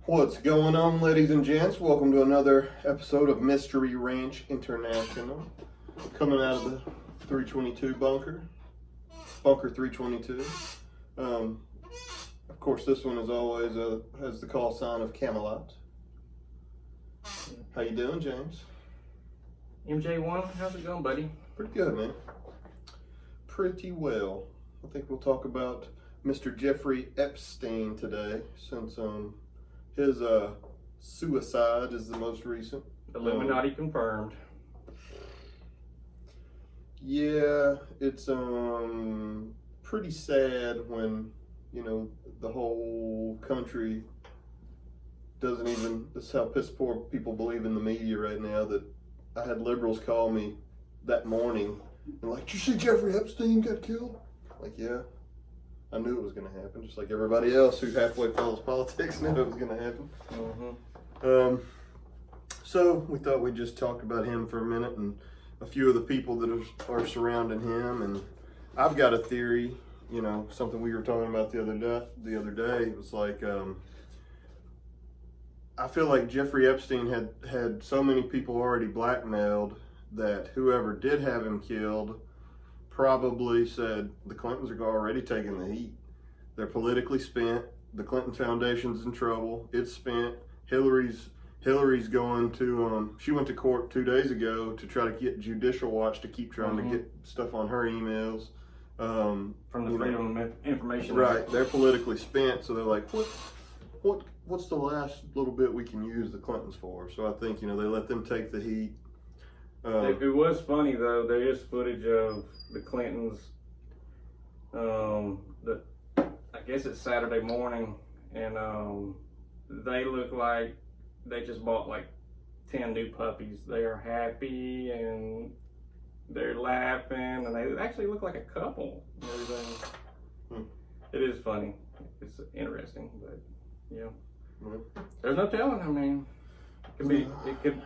What's going on, ladies and gents? Welcome to another episode of Mystery Ranch International. Coming out of the 322 bunker 322. Of course, this one is always has the call sign of Camelot. How you doing, James? MJ1, how's it going, buddy? Pretty good, man. Pretty well. I think we'll talk about Mr. Jeffry Epstein today, since his suicide is the most recent. Illuminati confirmed. Yeah, it's pretty sad when, the whole country doesn't even, this is how piss poor people believe in the media right now, that I had liberals call me that morning and like, did you see Jeffry Epstein got killed? Like, yeah, I knew it was going to happen, just like everybody else who halfway follows politics knew it was going to happen. Mm-hmm. So we thought we'd just talk about him for a minute and a few of the people that are surrounding him. And I've got a theory, something we were talking about the other day. It was like, I feel like Jeffrey Epstein had so many people already blackmailed that whoever did have him killed probably said the Clintons are already taking the heat. They're politically spent. The Clinton Foundation's in trouble. It's spent. Hillary's going to, she went to court 2 days ago to try to get Judicial Watch to keep trying to get stuff on her emails. From the Freedom of Information. Right, they're politically spent, so they're like, what's the last little bit we can use the Clintons for? So I think, they let them take the heat. It was funny though, there is footage of the Clintons, I guess it's Saturday morning, and they look like they just bought like 10 new puppies. They are happy and they're laughing, and they actually look like a couple and everything. It is funny. It's interesting, but there's no telling. I mean, it could.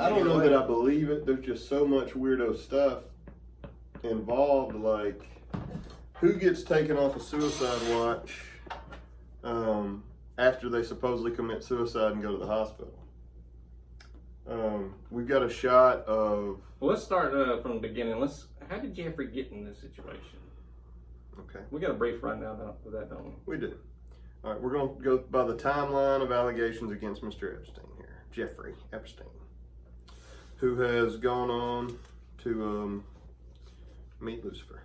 I don't know that I believe it. There's just so much weirdo stuff involved, like who gets taken off a suicide watch after they supposedly commit suicide and go to the hospital. We've got a shot of... Well, let's start from the beginning. How did Jeffrey get in this situation? Okay. We got a brief rundown with that, don't we? We do. All right, we're going to go by the timeline of allegations against Mr. Epstein here. Jeffrey Epstein, who has gone on to meet Lucifer.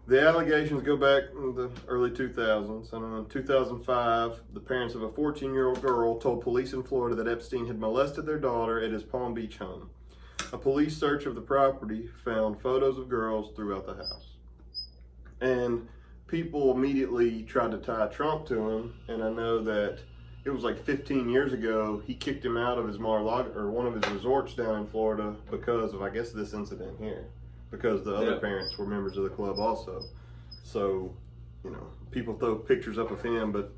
The allegations go back in the early 2000s. In 2005, the parents of a 14-year-old girl told police in Florida that Epstein had molested their daughter at his Palm Beach home. A police search of the property found photos of girls throughout the house. And people immediately tried to tie Trump to him, and I know that it was like 15 years ago, he kicked him out of his Mar-a-Lago, or one of his resorts down in Florida, because of, I guess, this incident here. Because the other parents were members of the club also. So, people throw pictures up of him, but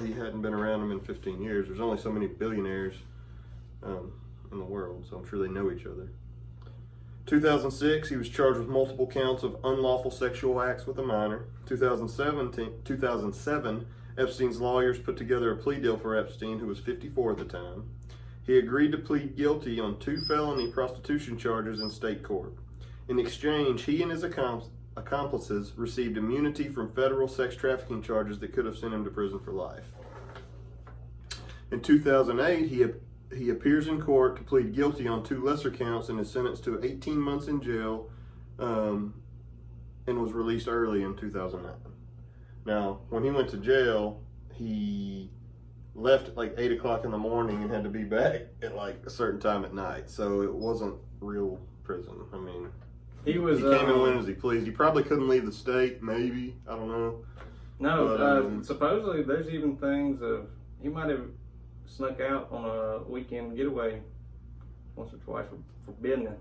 he hadn't been around them in 15 years. There's only so many billionaires in the world, so I'm sure they know each other. 2006, he was charged with multiple counts of unlawful sexual acts with a minor. 2007, Epstein's lawyers put together a plea deal for Epstein, who was 54 at the time. He agreed to plead guilty on 2 felony prostitution charges in state court. In exchange, he and his accomplices received immunity from federal sex trafficking charges that could have sent him to prison for life. In 2008, he appears in court to plead guilty on 2 lesser counts and is sentenced to 18 months in jail, and was released early in 2009. Now, when he went to jail, he left at like 8 o'clock in the morning and had to be back at like a certain time at night. So it wasn't real prison. I mean, he came and went as he pleased. He probably couldn't leave the state, maybe. I don't know. No, but, supposedly there's even things of, he might have snuck out on a weekend getaway once or twice for business.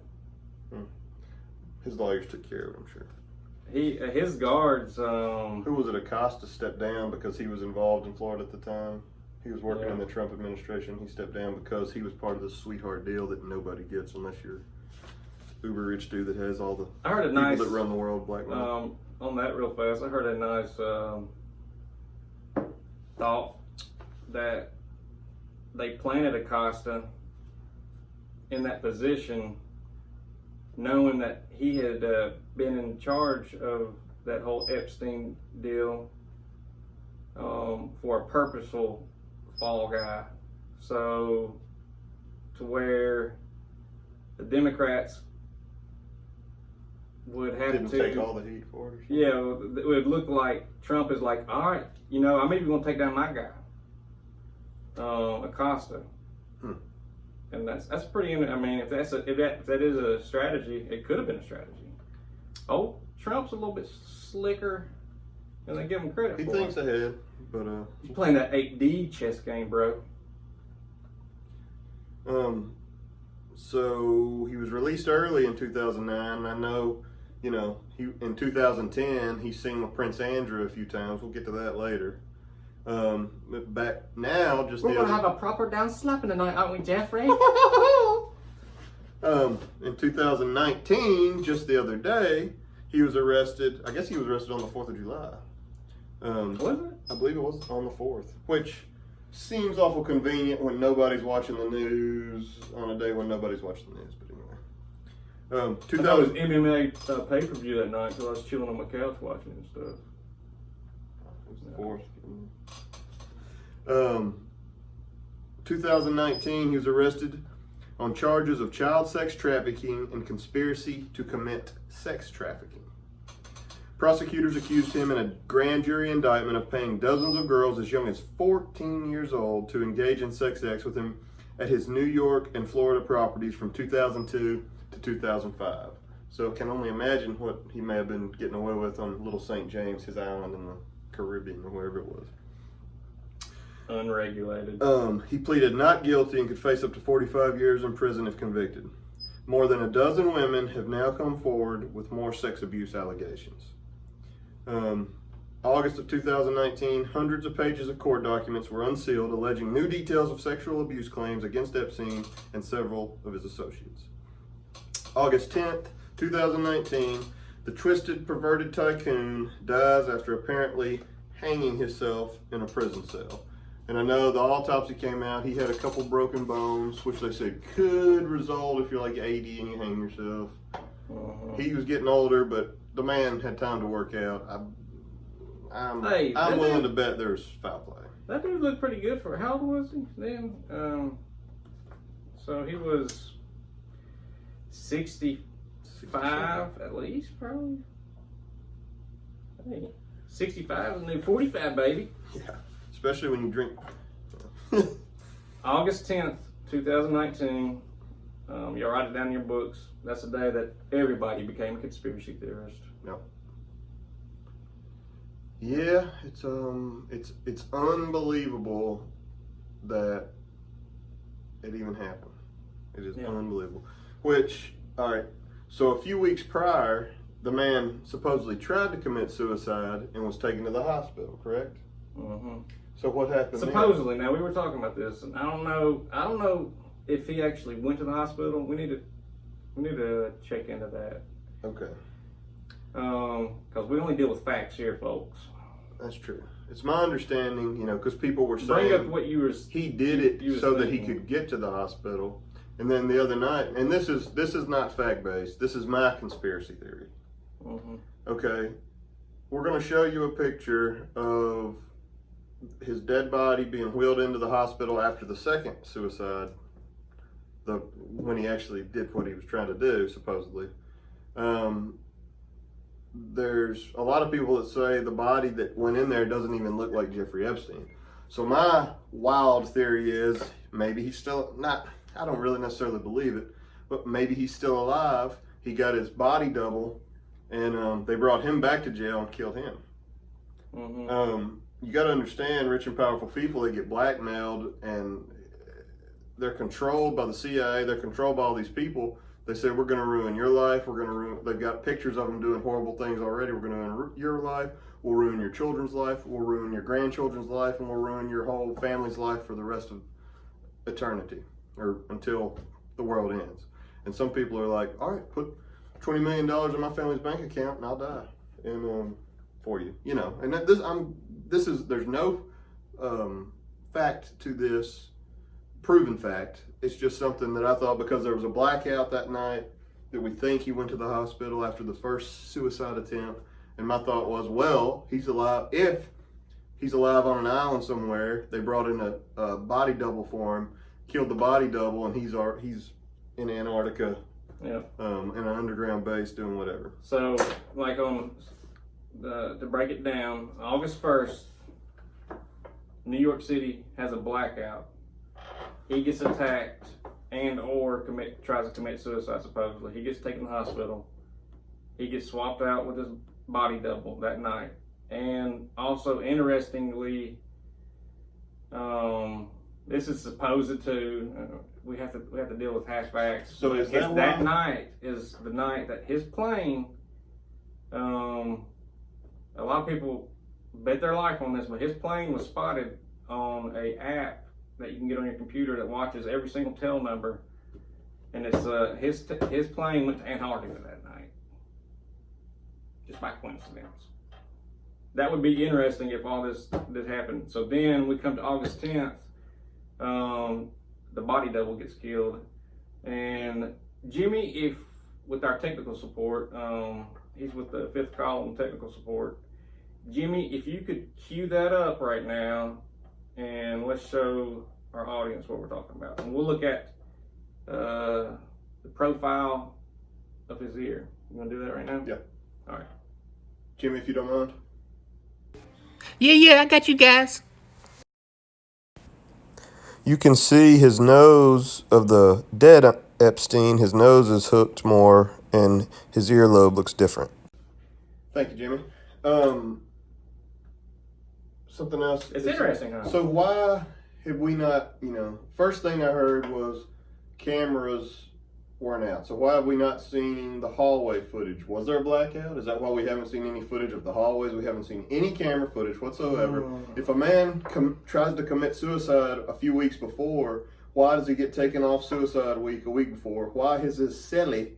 His lawyers took care of it, I'm sure. His guards... Who was it, Acosta stepped down because he was involved in Florida at the time? He was working in the Trump administration. He stepped down because he was part of the sweetheart deal that nobody gets unless you're uber rich dude that has all the people that run the world black money. On that real fast, I heard a nice thought that they planted Acosta in that position, knowing that he had been in charge of that whole Epstein deal for a purposeful fall guy. So, to where the Democrats would have Didn't to take all the heat for it. Or something. Yeah, it would look like Trump is like, all right, you know, I'm even gonna take down my guy, Acosta, and that's pretty. I mean, if that is a strategy, it could have been a strategy. Oh, Trump's a little bit slicker than they give him credit He for. thinks ahead, but He's playing that 8D chess game, bro. So he was released early in 2009. I know, you know, he in 2010 he's seen with Prince Andrew a few times. We'll get to that later. But back now, just We're gonna have a proper down slapping tonight, aren't we, Jeffrey? In 2019, just the other day, he was arrested. I guess he was arrested on the 4th of July. Was it? I believe it was on the 4th, which seems awful convenient when nobody's watching the news on a day when nobody's watching the news. But anyway, I thought it was MMA pay-per-view that night because I was chilling on my couch watching it and stuff. It was the 4th. 2019, he was arrested on charges of child sex trafficking and conspiracy to commit sex trafficking. Prosecutors accused him in a grand jury indictment of paying dozens of girls as young as 14 years old to engage in sex acts with him at his New York and Florida properties from 2002 to 2005. So I can only imagine what he may have been getting away with on Little St. James, his island in the Caribbean or wherever it was. Unregulated. He pleaded not guilty and could face up to 45 years in prison if convicted. More than a dozen women have now come forward with more sex abuse allegations. August of 2019, hundreds of pages of court documents were unsealed alleging new details of sexual abuse claims against Epstein and several of his associates. August 10th, 2019, the twisted, perverted tycoon dies after apparently hanging himself in a prison cell. And I know the autopsy came out, he had a couple broken bones, which they said could result if you're like 80 and you hang yourself. He was getting older, but the man had time to work out. I'm willing to bet there's foul play. That dude looked pretty good for how old was he then? So he was 65 at least, probably. Hey, 65 is the new 45, baby. Yeah, especially when you drink. August 10th, 2019. Y'all write it down in your books. That's the day that everybody became a conspiracy theorist. Yep. Yeah, it's unbelievable that it even happened. It is unbelievable. Which, all right, so a few weeks prior, the man supposedly tried to commit suicide and was taken to the hospital, correct? So what happened? Supposedly, now we were talking about this, and I don't know if he actually went to the hospital. We need to check into that. Okay. Because we only deal with facts here, folks. That's true. It's my understanding, you know, because people were saying bring up what you were. He did it so that he could get to the hospital, and then the other night, and this is not fact based. This is my conspiracy theory. Okay, we're going to show you a picture of his dead body being wheeled into the hospital after the second suicide. When he actually did what he was trying to do, supposedly. There's a lot of people that say the body that went in there doesn't even look like Jeffry Epstein. So my wild theory is maybe he's still not, I don't really necessarily believe it, but maybe he's still alive. He got his body double and they brought him back to jail and killed him. You got to understand, rich and powerful people, they get blackmailed and they're controlled by the CIA. They're controlled by all these people. They say, we're going to ruin your life. They've got pictures of them doing horrible things already. We're going to ruin your life. We'll ruin your children's life. We'll ruin your grandchildren's life. And we'll ruin your whole family's life for the rest of eternity or until the world ends. And some people are like, all right, put $20 million in my family's bank account and I'll die. And for you, you know, and there's no fact to this, proven fact. It's just something that I thought, because there was a blackout that night, that we think he went to the hospital after the first suicide attempt. And my thought was, well, he's alive. If he's alive on an island somewhere, they brought in a body double for him, killed the body double, and he's in Antarctica, in an underground base doing whatever. So, like to break it down, August 1st, New York City has a blackout. He gets attacked and or tries to commit suicide, supposedly. He gets taken to the hospital. He gets swapped out with his body double that night. And also, interestingly, this is supposed to, we have to deal with hash facts. So is that night is the night that his plane, a lot of people bet their life on this, but his plane was spotted on a app that you can get on your computer that watches every single tail number, and it's his plane went to Antarctica that night, just by coincidence. That would be interesting if all this happened. So then we come to August 10th, the body double gets killed, and Jimmy, if with our technical support, he's with the 5th column technical support. Jimmy, if you could cue that up right now, and let's show our audience what we're talking about. And we'll look at the profile of his ear. You want to do that right now? Yeah. All right. Jimmy, if you don't mind. Yeah, I got you guys. You can see his nose of the dead Epstein. His nose is hooked more, and his earlobe looks different. Thank you, Jimmy. Something else. It's interesting, huh? So why have we not, first thing I heard was cameras weren't out. So why have we not seen the hallway footage? Was there a blackout? Is that why we haven't seen any footage of the hallways? We haven't seen any camera footage whatsoever. If a man tries to commit suicide a few weeks before, why does he get taken off suicide week a week before? Why has his cellmate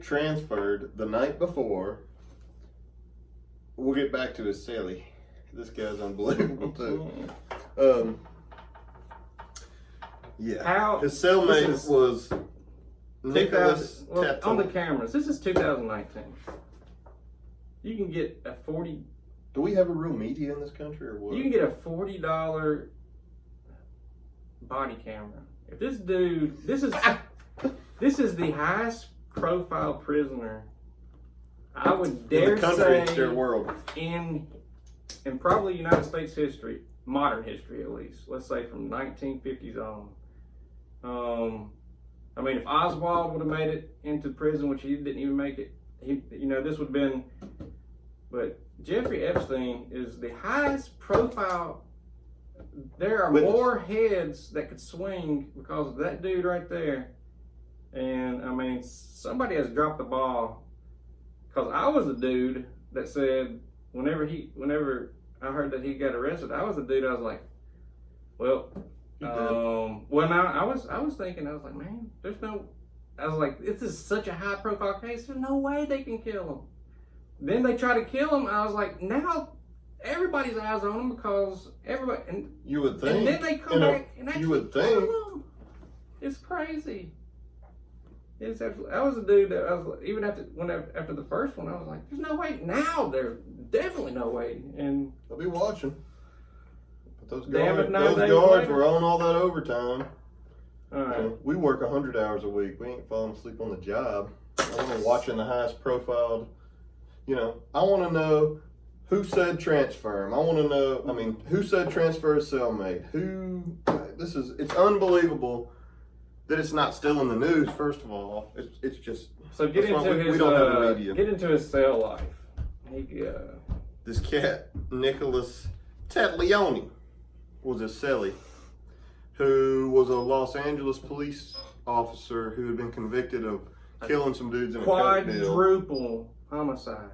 transferred the night before? We'll get back to his cellie. This guy's unbelievable too. His cellmate was Nicholas Tatum. On the cameras, this is 2019. You can get a $40. Do we have a real media in this country, or what? You can get a $40 body camera. If this dude, this is the highest profile prisoner, I would dare in the country, say, their world. in probably United States history, modern history at least. Let's say from 1950s on. I mean, if Oswald would have made it into prison, which he didn't even make it, this would have been. But Jeffry Epstein is the highest profile. There are more heads that could swing because of that dude right there. And I mean, somebody has dropped the ball. Because I was the dude that said, whenever I heard that he got arrested, I was the dude. I was like, well, I was thinking, I was like, man, I was like, this is such a high profile case. There's no way they can kill him. Then they try to kill him. I was like, now everybody's eyes on him because everybody. And you would think. And then they come back and actually you would think. kill him. It's crazy. It's absolutely. I was a dude that I was even after the first one, I was like, "There's no way." Now there's definitely no way, and I'll be watching. But those Damn guards were on all that overtime. all right. We work 100 hours a week. We ain't falling asleep on the job. I'm watching the highest profiled. I want to know who said transfer him. I want to know. Who said transfer his cellmate? It's unbelievable that it's not still in the news. First of all, it's just. So get into his cell life. This cat, Nicholas Tatleone, was a cellie who was a Los Angeles police officer who had been convicted of killing some dudes in a coke deal. Quadruple homicide.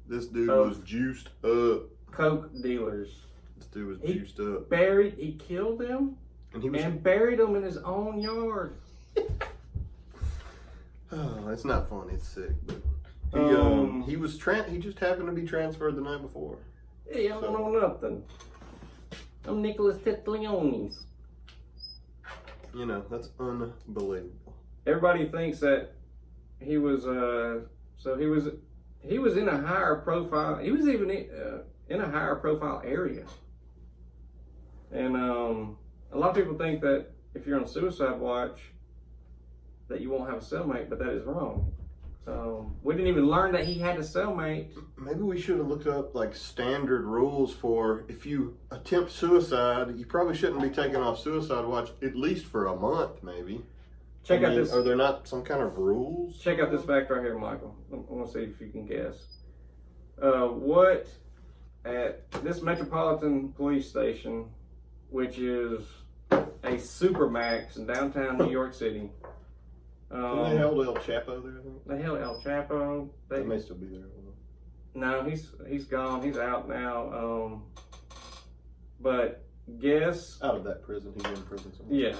This dude was juiced up. Coke dealers. This dude was juiced up. He killed them and buried them in his own yard. Oh, it's not funny. It's sick. But he just happened to be transferred the night before. Hey, I don't know nothing. I'm Nicholas Titleones. You know, that's unbelievable. Everybody thinks that he was he was in a higher profile. He was even in a higher profile area. And a lot of people think that if you're on suicide watch, that you won't have a cellmate, but that is wrong. We didn't even learn that he had a cellmate. Maybe we should have looked up like standard rules for if you attempt suicide, you probably shouldn't be taken off suicide watch at least for a month, maybe. Check out this. Are there not some kind of rules? Check out this fact right here, Michael. I want to see if you can guess. What at this Metropolitan Police Station, which is a supermax in downtown New York City. They held El Chapo there, I think. They held El Chapo. They may still be there. No, he's gone. He's out now. But guess out of that prison, he's in prison somewhere. Yeah,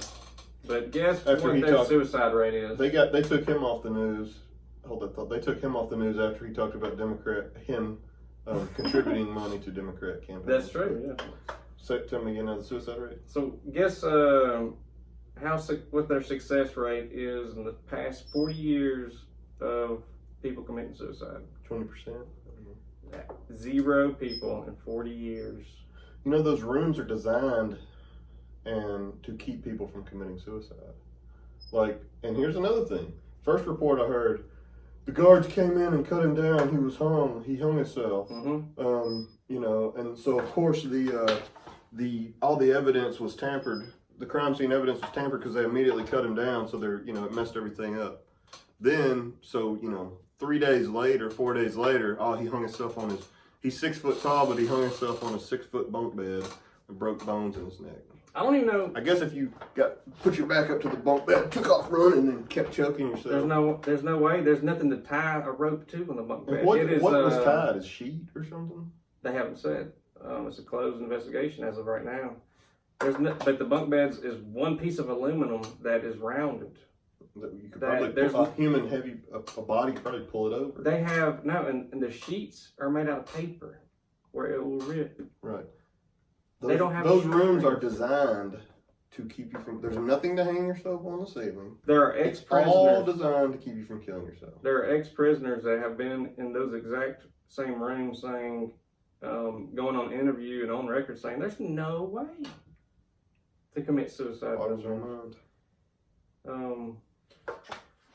but guess after what their suicide rate is. They took him off the news. Hold that thought. They took him off the news after he talked about contributing money to Democrat campaigns. That's true. Yeah. So tell me again, the suicide rate. So guess what their success rate is in the past 40 years of people committing suicide. 20%. 0 people in 40 years. You know, those rooms are designed to keep people from committing suicide. Like, and here's another thing. First report I heard, the guards came in and cut him down. He was hung. He hung himself. Mm-hmm. You know, and so of course all the evidence was tampered. The crime scene evidence was tampered because they immediately cut him down. So it messed everything up. Then, 3 days later, 4 days later, he hung himself on he's 6 foot tall, but he hung himself on a 6 foot bunk bed and broke bones in his neck. I don't even know. I guess if you put your back up to the bunk bed, took off running, and then kept choking yourself. There's no way. There's nothing to tie a rope to on the bunk bed. What was tied? A sheet or something? They haven't said. It's a closed investigation as of right now. But the bunk beds is one piece of aluminum that is rounded. You could probably pull a human heavy, a body could probably pull it over. They have, and the sheets are made out of paper where it will rip. Right. They don't have those rooms are designed to keep you from, there's nothing to hang yourself on the ceiling. There are ex-prisoners. All designed to keep you from killing yourself. There are ex-prisoners that have been in those exact same rooms saying, going on interview and on record saying, there's no way to commit suicide. Boggles my mind.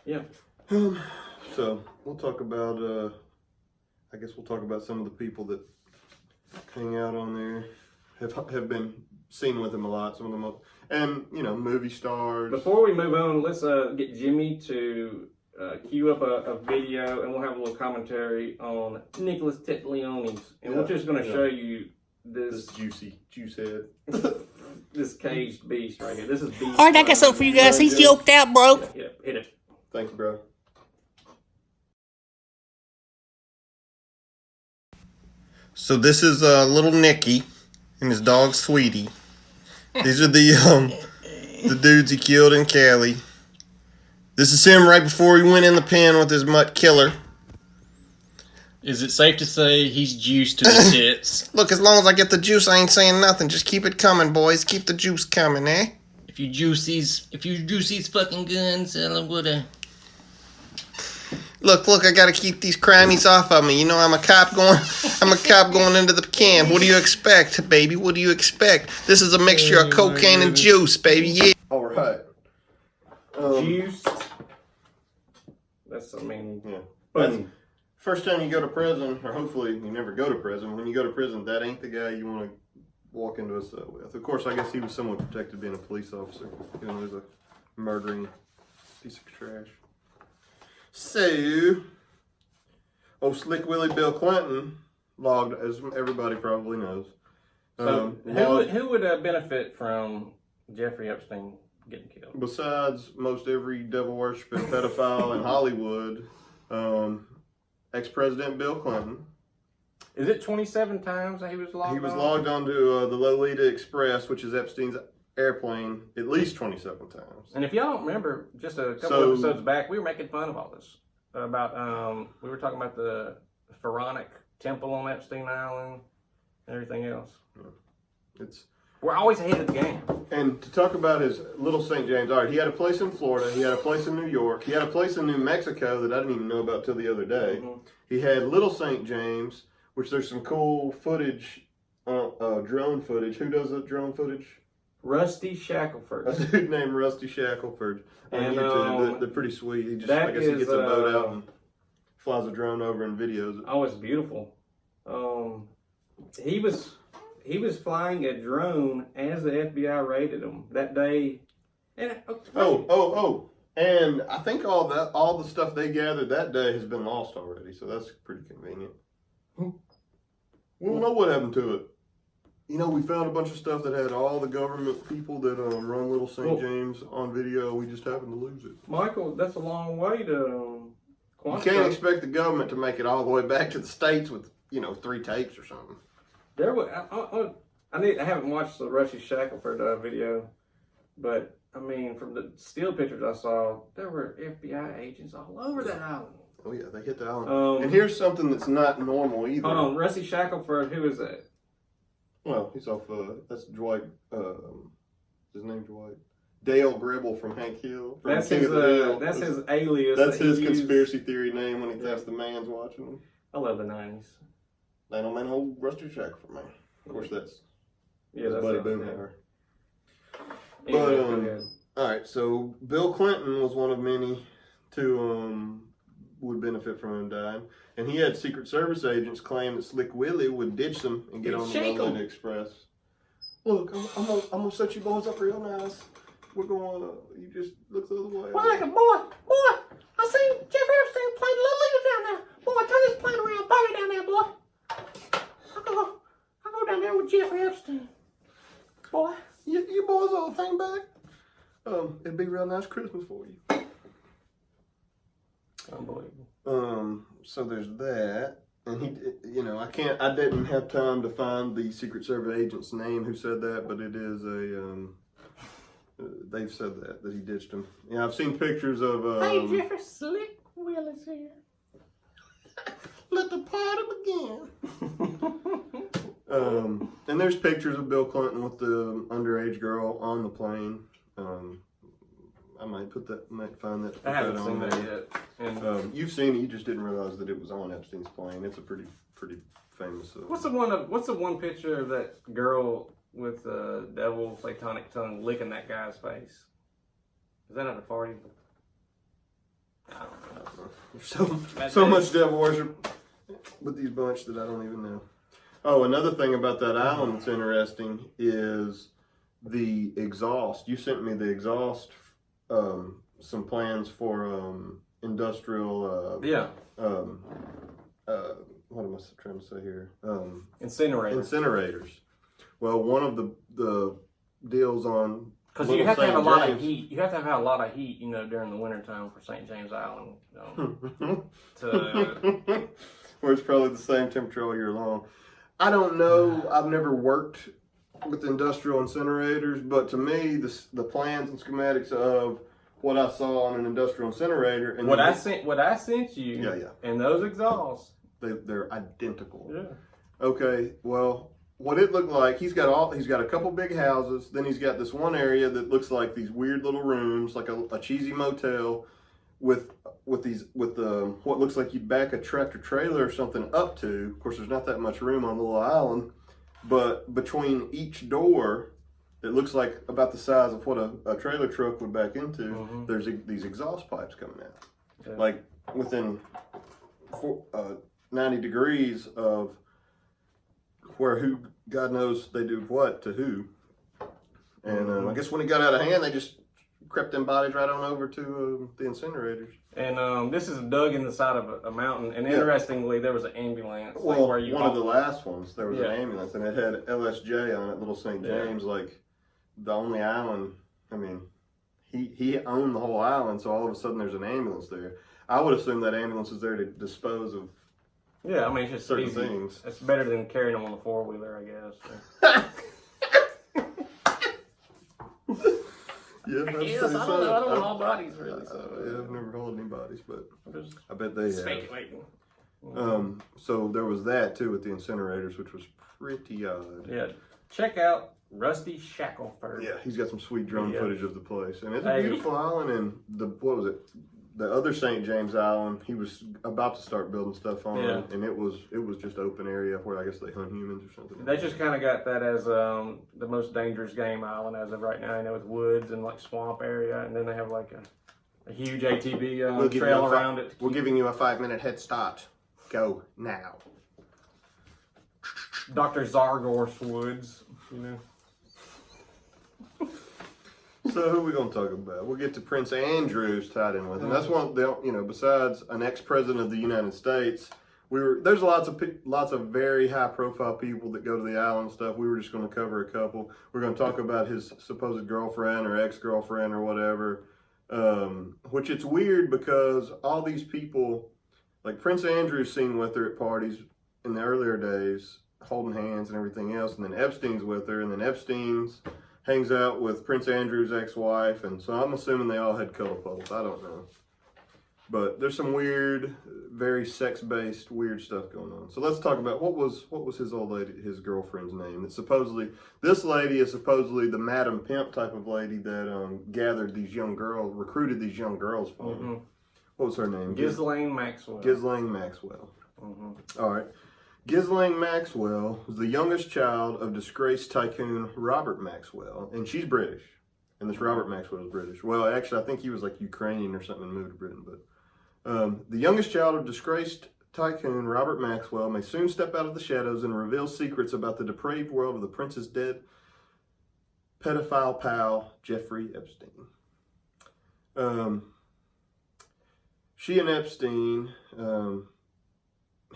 Yeah. So we'll talk about. I guess we'll talk about some of the people that hang out on there, have been seen with him a lot. Some of them, and movie stars. Before we move on, let's get Jimmy to cue up a video, and we'll have a little commentary on Nicholas Titleones, and we're just going to show you this juice head. This caged beast right here. This is beast. All right, I got something for you guys. He's yoked out, bro. Yeah, hit it. Thank you, bro. So this is little Nicky and his dog Sweetie. These are the dudes he killed in Cali. This is him right before he went in the pen with his mutt killer. Is it safe to say he's juiced to the tits? Look, as long as I get the juice, I ain't saying nothing. Just keep it coming, boys. Keep the juice coming, eh? If you juice these fucking guns, I woulda. Look, I gotta keep these crimies off of me. You know, I'm a cop going into the camp. What do you expect, baby? What do you expect? This is a mixture of cocaine and juice, baby. Yeah. All right. Juice. That's, yeah. But first time you go to prison, or hopefully you never go to prison, when you go to prison, that ain't the guy you want to walk into a cell with. Of course, I guess he was somewhat protected being a police officer, even though he's a murdering piece of trash. So, Slick Willie Bill Clinton logged, as everybody probably knows. So, who would benefit from Jeffrey Epstein getting killed? Besides most every devil-worshipping pedophile in Hollywood, ex-President Bill Clinton. Is it 27 times that he was logged on? He was logged onto the Lolita Express, which is Epstein's airplane, at least 27 times. And if y'all don't remember, just a couple episodes back, we were making fun of all this. We were talking about the Pharaonic temple on Epstein Island and everything else. Yeah. We're always ahead of the game. And to talk about his Little St. James, all right, he had a place in Florida, he had a place in New York, he had a place in New Mexico that I didn't even know about till the other day. Mm-hmm. He had Little St. James, which there's some cool footage, drone footage. Who does the drone footage? Rusty Shackelford. A dude named Rusty Shackelford on And, YouTube. They're pretty sweet. He just, that I guess he is, gets a boat out and flies a drone over and videos it. Oh, it's beautiful. He was flying a drone as the FBI raided him that day. And and I think all the stuff they gathered that day has been lost already, so that's pretty convenient. We don't know what happened to it. You know, we found a bunch of stuff that had all the government people that run Little St. James on video. We just happened to lose it. Michael, that's a long way to. You can't expect the government to make it all the way back to the States with 3 tapes or something. There was. I haven't watched the Rusty Shackelford video, but I mean, from the still pictures I saw, there were FBI agents all over that island. Oh yeah, they hit the island. And here's something that's not normal either. Hold on, Rusty Shackelford. Who is that? Well, he's off. That's Dwight. His name's Dwight. Dale Gribble from Hank Hill. From That's his. That's his alias. That's his conspiracy theory name when he thinks the man's watching him. I love the '90s. They don't mean old Rusty Shackelford, man. Of course, that's that's Buddy Boomhauer. Anyway, all right. So Bill Clinton was one of many to would benefit from him dying, and he had Secret Service agents claim that Slick Willie would ditch them and get on the London Express. Look, I'm gonna set you boys up real nice. We're going. You just look the other way. Boy, I seen Jeffry Epstein playing Little League down there. Boy, turn this plane around, buggy down there, boy. I go down there with Jeffry Epstein. Boy, you boys all hang back. It'd be a real nice Christmas for you. unbelievable. So there's that, and I didn't have time to find the Secret Service agent's name who said that, but it is they've said that he ditched him. Yeah, I've seen pictures of. hey, Jeffrey, Slick Willie's here. Let the party begin. And there's pictures of Bill Clinton with the underage girl on the plane. I might find that. I haven't seen that yet. And, you've seen it. You just didn't realize that it was on Epstein's plane. It's a pretty famous. What's the one picture of that girl with the devil satanic tongue licking that guy's face? Is that at a party? I don't know. So much devil worship with these bunch that I don't even know. Oh, another thing about that island that's interesting is the exhaust. You sent me the exhaust. Some plans for industrial. What am I trying to say here? Incinerators. Well, one of the deals on because you have to have a lot of heat. You have to have a lot of heat, during the wintertime for St. James Island. Where it's probably the same temperature all year long. I don't know. I've never worked with industrial incinerators, but to me, the plans and schematics of what I saw on an industrial incinerator and what I sent you, and those exhausts, they're identical. Yeah. Okay. Well, what it looked like, he's got a couple big houses. Then he's got this one area that looks like these weird little rooms, like a cheesy motel, with what looks like you'd back a tractor trailer or something up to. Of course, there's not that much room on the little island, but between each door, it looks like about the size of what a trailer truck would back into. There's these exhaust pipes coming out, like within 90 degrees of where God knows they do what to who. And I guess when it got out of hand, they just crept them bodies right on over to the incinerators. And this is dug in the side of a mountain. And interestingly, there was an ambulance. Well, one of the last ones, there was an ambulance, and it had LSJ on it, Little St. James, like the only island. I mean, he owned the whole island, so all of a sudden there's an ambulance there. I would assume that ambulance is there to dispose of. Yeah, I mean, it's just certain easy. Things. It's better than carrying them on the 4-wheeler, I guess. Yeah, I don't know. I don't haul bodies really. I've never hauled any bodies, but I bet they have. Speculating. So there was that too with the incinerators, which was pretty odd. Yeah, check out Rusty Shackelford. Yeah, he's got some sweet drone Yeah. footage of the place, and it's a beautiful island. And the other St. James Island, he was about to start building stuff on, Yeah. and it was just open area where I guess they hunt humans or something. They just kind of got that as the most dangerous game island as of right now. You know, with woods and like swamp area, and then they have like a huge ATV trail around it. We're giving you a 5-minute head start. Go now. Dr. Zargor's woods, you know. So who are we going to talk about? We'll get to Prince Andrew's tied in with, and that's one. Besides an ex-president of the United States, there's lots of very high-profile people that go to the island and stuff. We were just going to cover a couple. We're going to talk about his supposed girlfriend or ex-girlfriend or whatever. Which it's weird because all these people, like Prince Andrew's seen with her at parties in the earlier days, holding hands and everything else, and then Epstein's with her, and then Epstein's hangs out with Prince Andrew's ex-wife, and so I'm assuming they all had cuddle puddles. I don't know. But there's some weird, very sex-based weird stuff going on. So let's talk about what was his girlfriend's name. This lady is supposedly the Madam Pimp type of lady that recruited these young girls for him. Mm-hmm. What was her name? Ghislaine Maxwell. Ghislaine Maxwell. Mm-hmm. All right. Ghislaine Maxwell was the youngest child of disgraced tycoon Robert Maxwell, and she's British. And this Robert Maxwell is British. Well, actually, I think he was like Ukrainian or something and moved to Britain. But the youngest child of disgraced tycoon Robert Maxwell may soon step out of the shadows and reveal secrets about the depraved world of the prince's dead pedophile pal, Jeffry Epstein. She and Epstein...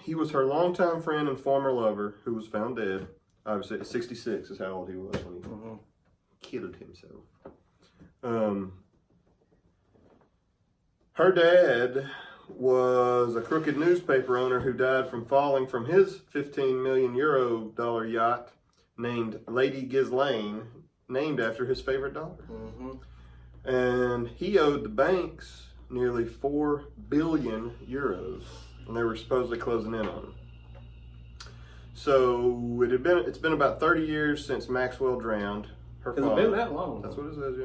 he was her longtime friend and former lover who was found dead. Obviously, 66 is how old he was when he killed himself. Her dad was a crooked newspaper owner who died from falling from his €15 million yacht named Lady Ghislaine, named after his favorite daughter. Mm-hmm. And he owed the banks nearly €4 billion. And they were supposedly closing in on him. So it's been about 30 years since Maxwell drowned. Her father. Has it been that long? That's what it says,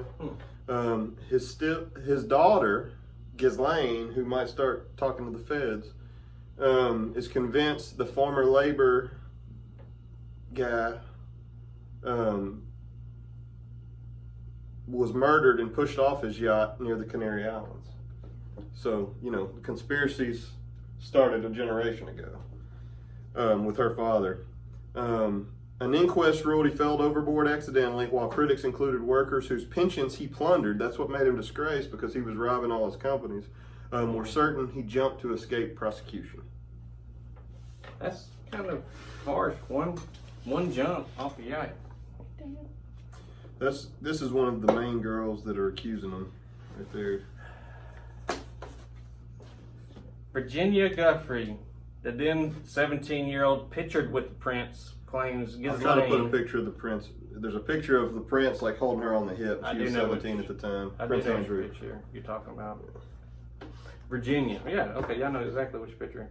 yeah. His daughter, Ghislaine, who might start talking to the feds, is convinced the former labor guy was murdered and pushed off his yacht near the Canary Islands. So, the conspiracies started a generation ago with her father. An inquest ruled he fell overboard accidentally, while critics included workers whose pensions he plundered. That's what made him disgraced, because he was robbing all his companies. Were certain he jumped to escape prosecution. That's kind of harsh. One jump off the yacht. This is one of the main girls that are accusing him right there. Virginia Guthrie, the then 17-year-old pictured with the prince, claims Ghislaine... I'm trying to put a picture of the prince. There's a picture of the prince like holding her on the hip. She was 17 at the time. Prince Andrew. Which picture you're talking about. Virginia. Yeah, okay, yeah, I know exactly which picture.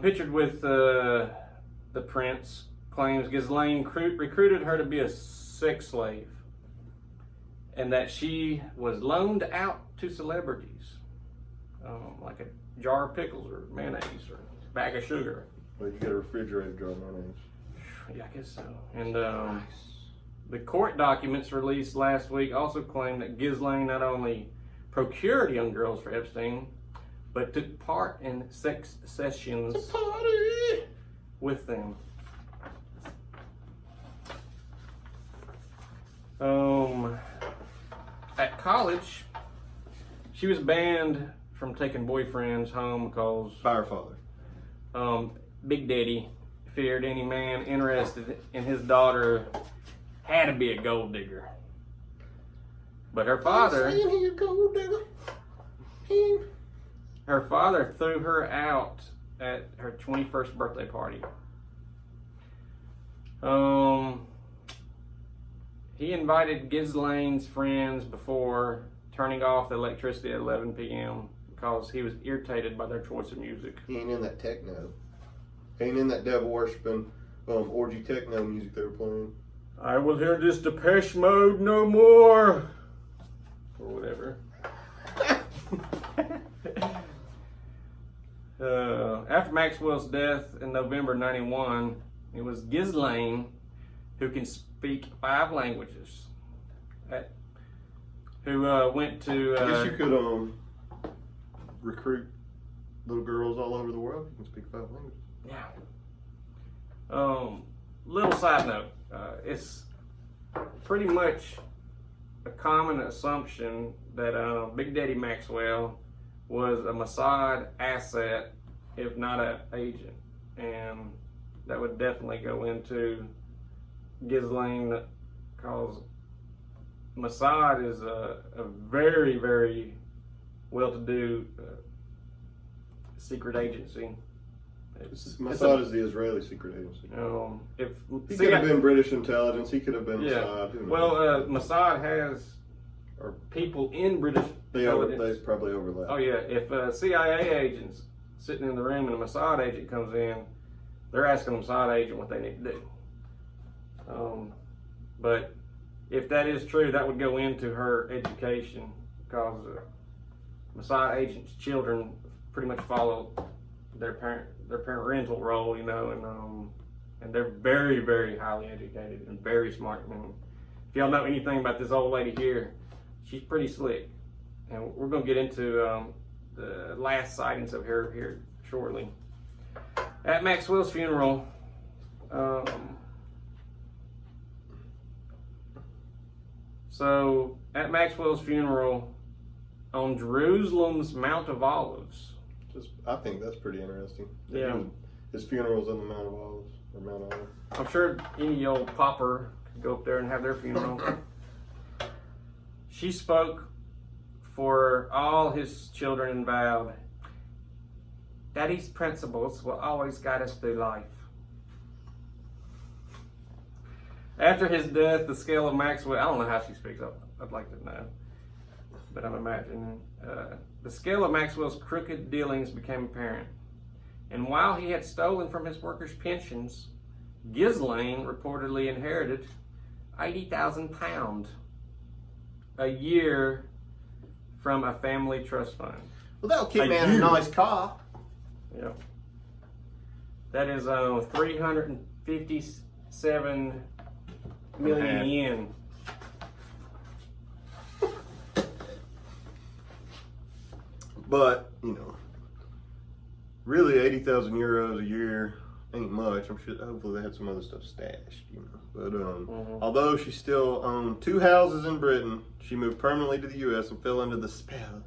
Pictured with the prince, claims Ghislaine recruited her to be a sex slave, and that she was loaned out to celebrities. Like a jar of pickles or mayonnaise or a bag of sugar. Well, you got a refrigerator jar of mayonnaise. Yeah, I guess so. And the court documents released last week also claim that Ghislaine not only procured young girls for Epstein, but took part in sex sessions with them. At college, she was banned from taking boyfriends home because By her father. Big Daddy feared any man interested in his daughter had to be a gold digger. But her father, her father threw her out at her 21st birthday party. He invited Ghislaine's friends before turning off the electricity at 11 p.m. because he was irritated by their choice of music. He ain't in that techno. He ain't in that devil worshiping orgy techno music they were playing. I will hear this Depeche Mode no more. Or whatever. After Maxwell's death in November '91, it was Ghislaine, who can speak 5 languages, who went to... I guess you could recruit little girls all over the world who can speak 5 languages. Yeah. Little side note. It's pretty much a common assumption that Big Daddy Maxwell was a Mossad asset, if not an agent. And that would definitely go into Ghislaine, because Mossad is a very, very well-to-do secret agency. Mossad is the Israeli secret agency. If He could have been British intelligence. He could have been Mossad. Who knows? Well, Mossad has or people in British intelligence. They probably overlap. Oh yeah, if a CIA agent's sitting in the room and a Mossad agent comes in, they're asking the Mossad agent what they need to do. But if that is true, that would go into her education, because Mossad agents' children pretty much follow their parental role, you know, and they're very, very highly educated and very smart. And if y'all know anything about this old lady here, she's pretty slick. And we're going to get into the last sightings of her here shortly. At Maxwell's funeral, so at Maxwell's funeral on Jerusalem's Mount of Olives. I think that's pretty interesting. Yeah. His funeral's on the Mount of Olives, or Mount Olive. I'm sure any old pauper could go up there and have their funeral. She spoke for all his children and vowed, "Daddy's principles will always guide us through life." After his death, the scale of Maxwell, I don't know how she speaks, I'd like to know, but I'm imagining. The scale of Maxwell's crooked dealings became apparent. And while he had stolen from his workers' pensions, Ghislaine reportedly inherited £80,000 a year from a family trust fund. Well, that'll keep me in a nice car. Yeah. That is 357 million yen. But, you know, really 80,000 euros a year ain't much. I'm sure, hopefully they had some other stuff stashed, you know. But although she still owned 2 houses in Britain, she moved permanently to the U.S. and fell under the spell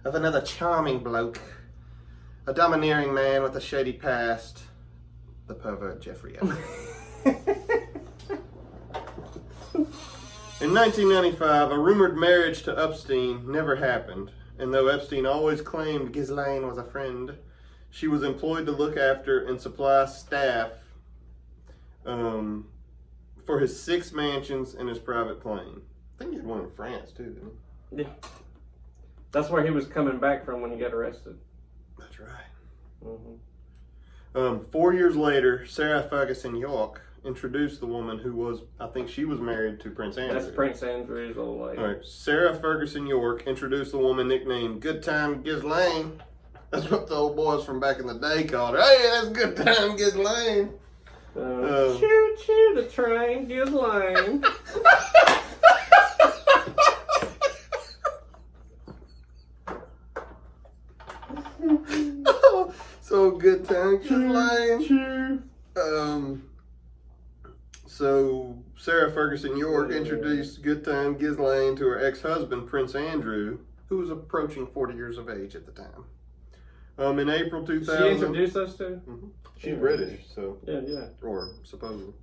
of another charming bloke, a domineering man with a shady past, the pervert Jeffry Epstein. In 1995, a rumored marriage to Epstein never happened, and though Epstein always claimed Ghislaine was a friend, she was employed to look after and supply staff for his 6 mansions and his private plane. I think he had one in France too, didn't he? Yeah. That's where he was coming back from when he got arrested. That's right. Mm-hmm. 4 years later, Sarah Ferguson York introduced the woman who was, I think she was married to Prince Andrew. That's Prince Andrew's old lady. All right, Sarah Ferguson York introduced the woman nicknamed Good Time Ghislaine. That's what the old boys from back in the day called her. Hey, that's Good Time Ghislaine. Choo choo the train, Ghislaine. So Good Time Ghislaine. Choo. So Sarah Ferguson York introduced Good Time Ghislaine to her ex-husband Prince Andrew, who was approaching 40 years of age at the time. In April 2000, She introduced those two? Mm-hmm. She's British, so Yeah. or supposedly.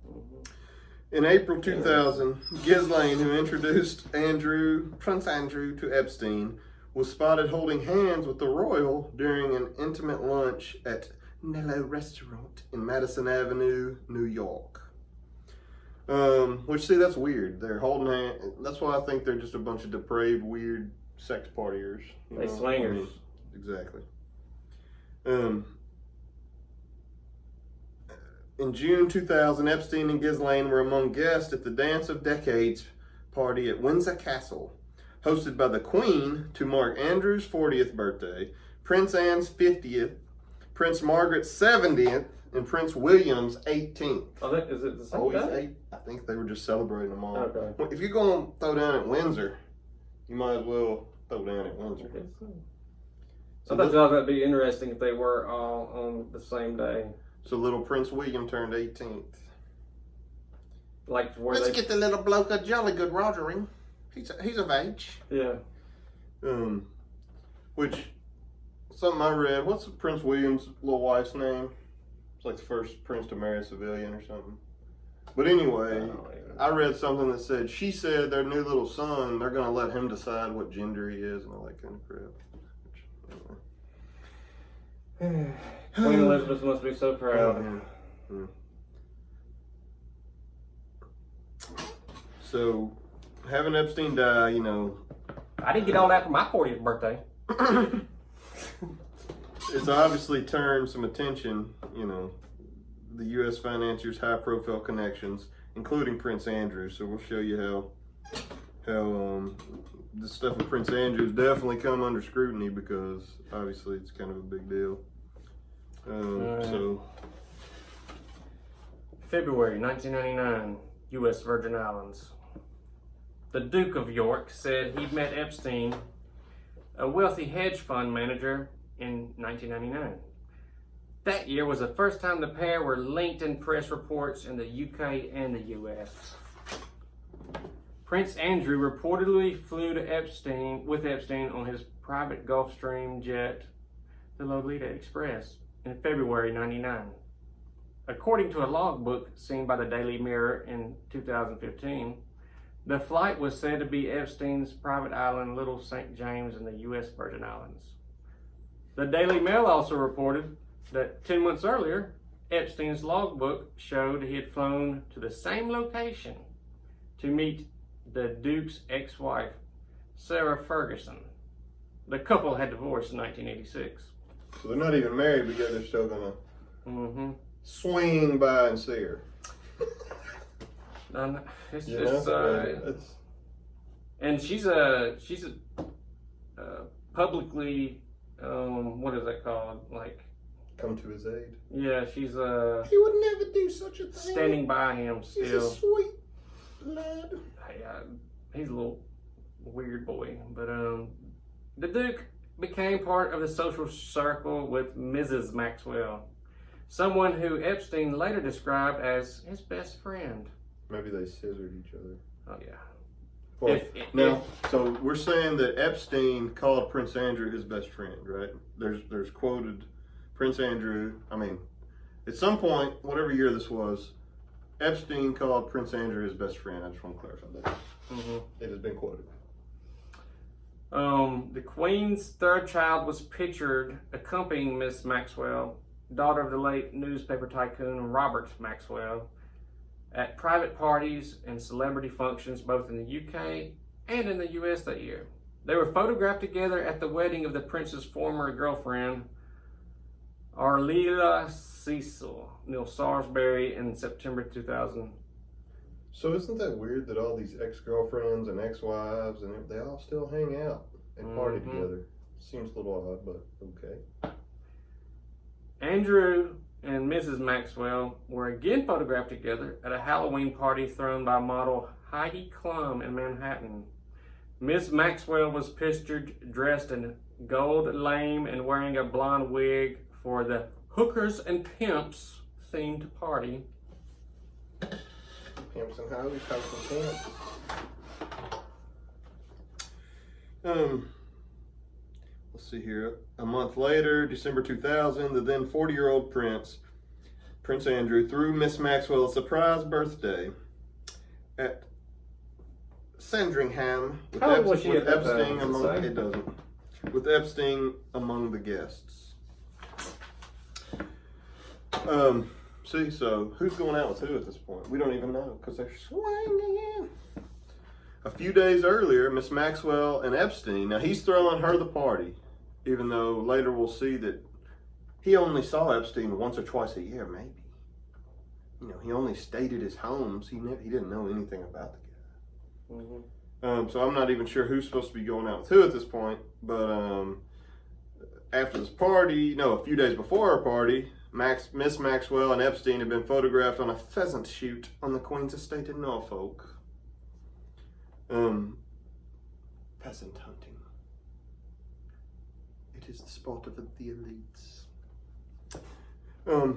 Mm-hmm. In April 2000, Ghislaine, who introduced Prince Andrew to Epstein, was spotted holding hands with the royal during an intimate lunch at Nello Restaurant in Madison Avenue, New York. Which, see, that's weird. They're holding hands. That's why I think they're just a bunch of depraved, weird sex partiers. They swingers. Exactly. In June 2000, Epstein and Ghislaine were among guests at the Dance of Decades party at Windsor Castle, hosted by the Queen to mark Andrew's 40th birthday, Prince Anne's 50th, Prince Margaret's 70th, and Prince William's 18th. Oh, is it the same Always day? 8. I think they were just celebrating them all. Okay. Well, if you're going to throw down at Windsor, you might as well throw down at Windsor. I thought that'd be interesting if they were all on the same day. So little Prince William turned 18th. Like where Let's get the little bloke a jolly good rogering. He's of age. Yeah. Which, something I read, what's Prince William's little wife's name? It's like the first prince to marry a civilian or something. But anyway, I read something that said, she said their new little son, they're going to let him decide what gender he is and all that kind of crap. Which, anyway. Queen Elizabeth must be so proud. So, having Epstein die, you know, I didn't get all that for my 40th birthday. it's obviously turned some attention, you know, the U.S. financier's high-profile connections, including Prince Andrew. So we'll show you how this stuff with Prince Andrew's definitely come under scrutiny because obviously it's kind of a big deal. So February 1999, U.S. Virgin Islands. The Duke of York said he'd met Epstein, a wealthy hedge fund manager, in 1999. That year was the first time the pair were linked in press reports in the UK and the US. Prince Andrew reportedly flew to with Epstein on his private Gulfstream jet, the Lolita Express, in February 99. According to a logbook seen by the Daily Mirror in 2015, the flight was said to be Epstein's private island, Little St. James, in the U.S. Virgin Islands. The Daily Mail also reported that 10 months earlier, Epstein's logbook showed he had flown to the same location to meet the Duke's ex-wife, Sarah Ferguson. The couple had divorced in 1986. So they're not even married, but yet they're still gonna swing by and see her. It's You just, know? and she's a publicly, what is that called? Like, come to his aid. yeah, she's He would never do such a thing. standing by him He's still. a sweet lad. He's a little weird boy, but the Duke became part of the social circle with Mrs. Maxwell, someone who Epstein later described as his best friend. Maybe they scissored each other. Oh yeah. Well, so we're saying that Epstein called Prince Andrew his best friend, right? There's quoted Prince Andrew. I mean, at some point, whatever year this was, Epstein called Prince Andrew his best friend. I just want to clarify that. It has been quoted. The Queen's third child was pictured accompanying Miss Maxwell, daughter of the late newspaper tycoon Robert Maxwell, at private parties and celebrity functions both in the UK and in the US that year. They were photographed together at the wedding of the prince's former girlfriend, Arlila Cecil, near Salisbury, in September 2000. So isn't that weird that all these ex-girlfriends and ex-wives and they all still hang out and party together? Seems a little odd, but okay. Andrew and Mrs. Maxwell were again photographed together at a Halloween party thrown by model Heidi Klum in Manhattan. Miss Maxwell was pictured dressed in gold lame and wearing a blonde wig for the Hookers and Pimps themed party. Pimps and hoes, hoes and pimps. Let's see here. A month later, December 2000, the then 40-year-old Prince Andrew, threw Miss Maxwell a surprise birthday at Sandringham with, How old was she at that Epstein time? among it doesn't. With Epstein among the guests. See, so who's going out with who at this point? We don't even know because they're swinging. A few days earlier, Miss Maxwell and Epstein, now he's throwing her the party, even though later we'll see that he only saw Epstein once or twice a year, maybe. he only stayed at his homes. He didn't know anything about the guy. Mm-hmm. So I'm not even sure who's supposed to be going out with who at this point. But after this party, a few days before our party, Miss Maxwell and Epstein had been photographed on a pheasant shoot on the Queen's estate in Norfolk. Pheasant hunting. It is the sport of the elites.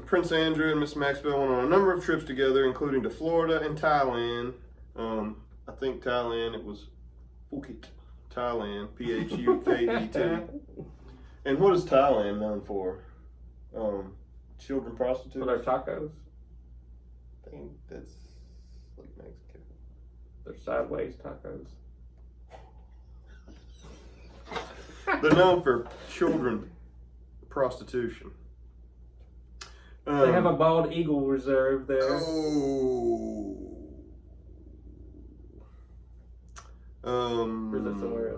Prince Andrew and Miss Maxwell went on a number of trips together, including to Florida and Thailand. I think Thailand, it was Phuket, Thailand, Phuket. And what is Thailand known for? Children prostitutes? For their tacos. I think that's like Mexico. They're sideways tacos. They're known for children prostitution. They have a bald eagle reserve there. Oh. Or is that somewhere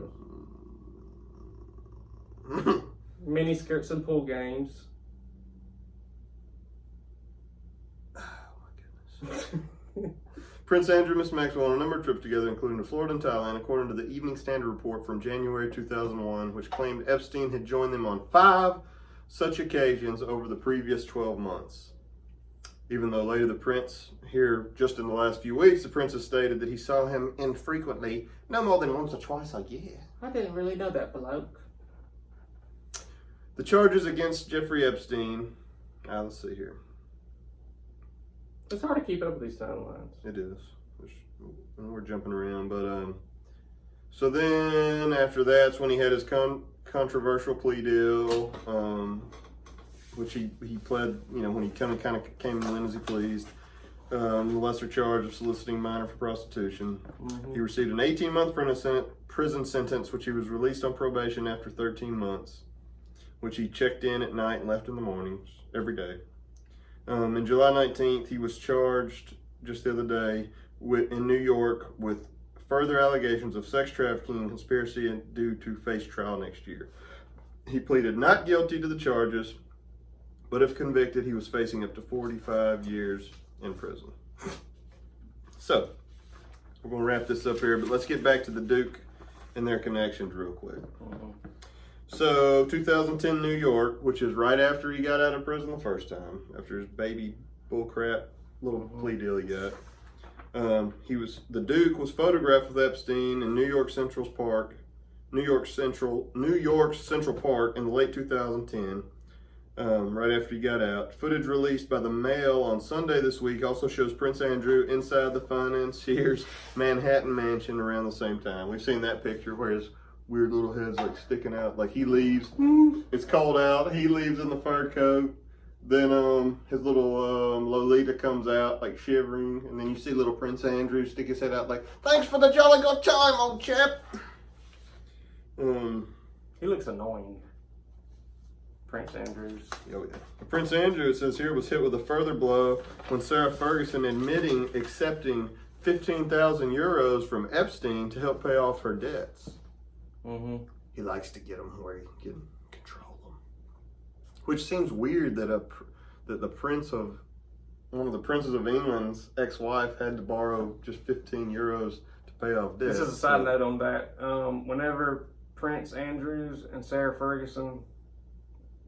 else? Mini skirts and pool games. Oh my goodness. Prince Andrew and Miss Maxwell on a number of trips together, including to Florida and Thailand, according to the Evening Standard report from January 2001, which claimed Epstein had joined them on 5 such occasions over the previous 12 months. Even though later the prince, here just in the last few weeks, the prince has stated that he saw him infrequently, no more than once or twice a year. I didn't really know that, bloke. The charges against Jeffry Epstein, let's see here. It's hard to keep up with these timelines. It is. We're jumping around, but so then after that's when he had his controversial plea deal, which he pled, when he kind of came in as he pleased, the lesser charge of soliciting minor for prostitution. Mm-hmm. He received an 18-month prison sentence, which he was released on probation after 13 months, which he checked in at night and left in the mornings every day. In July 19th, he was charged just the other day in New York with further allegations of sex trafficking and conspiracy and due to face trial next year. He pleaded not guilty to the charges, but if convicted, he was facing up to 45 years in prison. So, we're going to wrap this up here, but let's get back to the Duke and their connections real quick. Mm-hmm. So, 2010 New York, which is right after he got out of prison the first time, after his baby bullcrap little plea deal he got. The Duke was photographed with Epstein in New York Central Park in the late 2010, right after he got out. Footage released by the Mail on Sunday this week also shows Prince Andrew inside the financier's Manhattan mansion around the same time. We've seen that picture where his weird little head's like sticking out, like he leaves. It's cold out. He leaves in the fur coat. Then his little Lolita comes out like shivering, and then you see little Prince Andrew stick his head out like, "Thanks for the jolly good time, old chap." He looks annoying. Prince Andrews. Oh yeah. Prince Andrew, it says here, was hit with a further blow when Sarah Ferguson accepting 15,000 euros from Epstein to help pay off her debts. Mm-hmm. He likes to get them where he can control them. Which seems weird that one of the princes of England's ex-wife had to borrow just 15 euros to pay off debts. This is a side note on that. Whenever Prince Andrews and Sarah Ferguson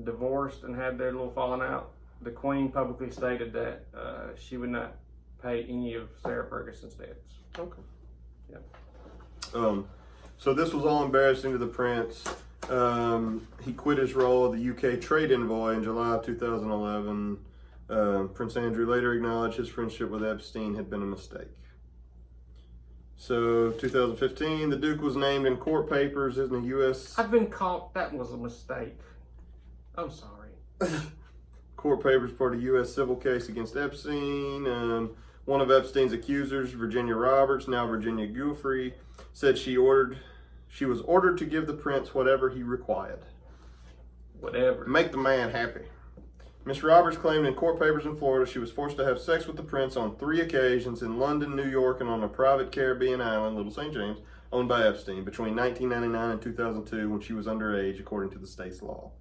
divorced and had their little falling out, the Queen publicly stated that she would not pay any of Sarah Ferguson's debts. Okay. Yep. So this was all embarrassing to the prince. He quit his role of the UK trade envoy in July of 2011. Prince Andrew later acknowledged his friendship with Epstein had been a mistake. So 2015, the Duke was named in court papers in the U.S. I've been caught. That was a mistake. I'm sorry. Court papers part of a U.S. civil case against Epstein. One of Epstein's accusers, Virginia Roberts, now Virginia Giuffre, said she was ordered to give the prince whatever he required. Whatever. Make the man happy. Miss Roberts claimed in court papers in Florida she was forced to have sex with the prince on 3 occasions in London, New York, and on a private Caribbean island, Little St. James, owned by Epstein, between 1999 and 2002 when she was underage, according to the state's law.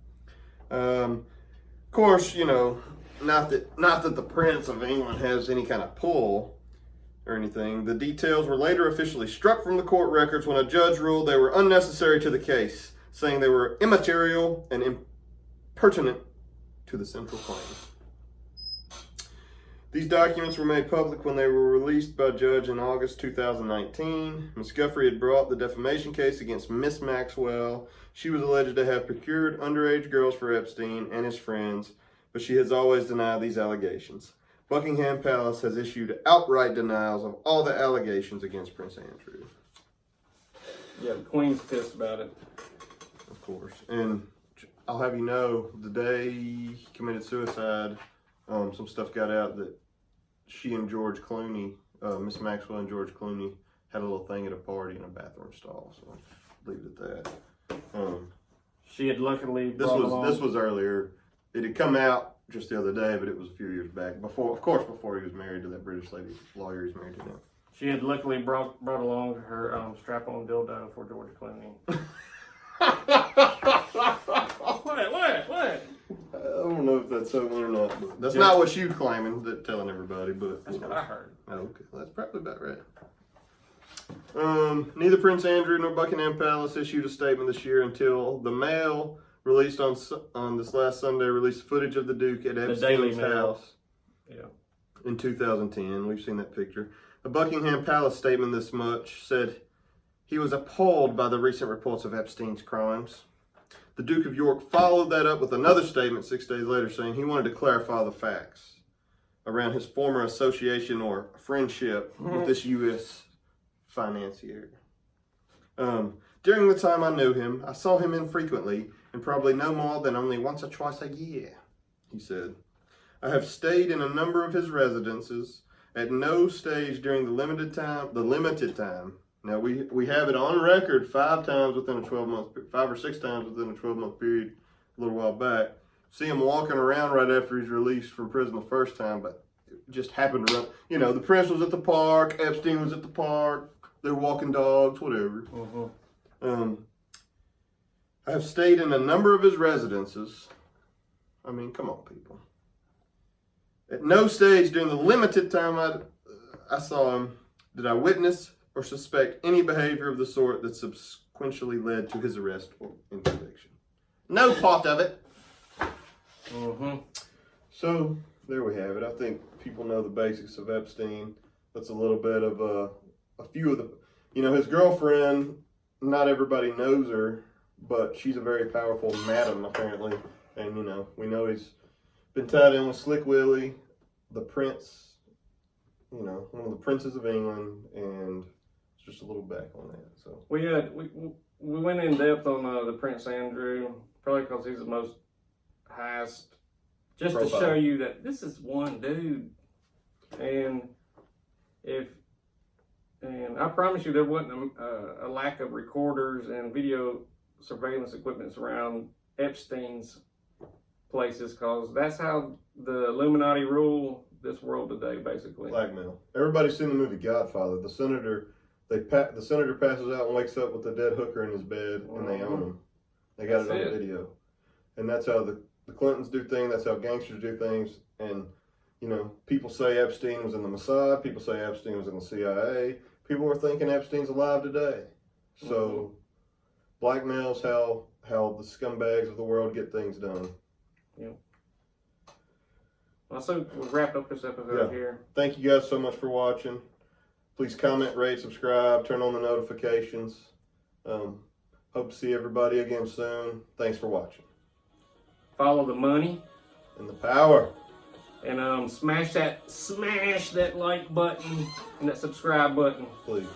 Of course, not that the Prince of England has any kind of pull or anything. The details were later officially struck from the court records when a judge ruled they were unnecessary to the case, saying they were immaterial and impertinent to the central claim. These documents were made public when they were released by a judge in August 2019. Ms. Jeffry had brought the defamation case against Miss Maxwell. She was alleged to have procured underage girls for Epstein and his friends, but she has always denied these allegations. Buckingham Palace has issued outright denials of all the allegations against Prince Andrew. Yeah, the Queen's pissed about it. Of course. And I'll have you know, the day he committed suicide, some stuff got out that she and George Clooney, Miss Maxwell and George Clooney, had a little thing at a party in a bathroom stall. So I'll leave it at that. She had luckily this was earlier. It had come out just the other day, but it was a few years back. Before he was married to that British lady lawyer he's married to now. She had luckily brought along her strap-on dildo for George Clooney. What? I don't know if that's so or not. But that's not what you're claiming, telling everybody, but that's what I heard. Oh, okay, that's probably about right. Neither Prince Andrew nor Buckingham Palace issued a statement this year until the Mail released on this last Sunday released footage of the Duke at Epstein's house. Yeah. In 2010, we've seen that picture. A Buckingham Palace statement this much said he was appalled by the recent reports of Epstein's crimes. The Duke of York followed that up with another statement 6 days later saying he wanted to clarify the facts around his former association or friendship with this U.S. financier. During the time I knew him, I saw him infrequently and probably no more than only once or twice a year, he said. I have stayed in a number of his residences. At no stage during the limited time. Now we have it on record 5 times within a 12-month, 5 or 6 times within a 12-month period, a little while back. See him walking around right after he's released from prison the first time, but it just happened to run. You know, the Prince was at the park, Epstein was at the park, they were walking dogs, whatever. I have stayed in a number of his residences. I mean, come on, people. At no stage during the limited time I saw him did I witness or suspect any behavior of the sort that subsequently led to his arrest and conviction. No part of it. So there we have it. I think people know the basics of Epstein. That's a little bit of a few of the, his girlfriend, not everybody knows her, but she's a very powerful madam apparently. And, we know he's been tied in with Slick Willie, the prince, one of the princes of England, and it's just a little back on that. So we went in depth on the Prince Andrew, probably because he's the most highest, just profile. To show you that this is one dude, and I promise you there wasn't a lack of recorders and video surveillance equipment around Epstein's places, because that's how the Illuminati rule this world today, basically. Blackmail. Everybody's seen the movie Godfather. The senator passes out and wakes up with a dead hooker in his bed, and they own him. They got it on video. And that's how the Clintons do things. That's how gangsters do things. And, people say Epstein was in the Mossad. People say Epstein was in the CIA. People are thinking Epstein's alive today. So blackmail's how the scumbags of the world get things done. Yeah. Well, so we'll wrap up this episode here. Thank you guys so much for watching. Please comment, rate, subscribe, turn on the notifications. Hope to see everybody again soon. Thanks for watching. Follow the money and the power. And smash that like button and that subscribe button. Please.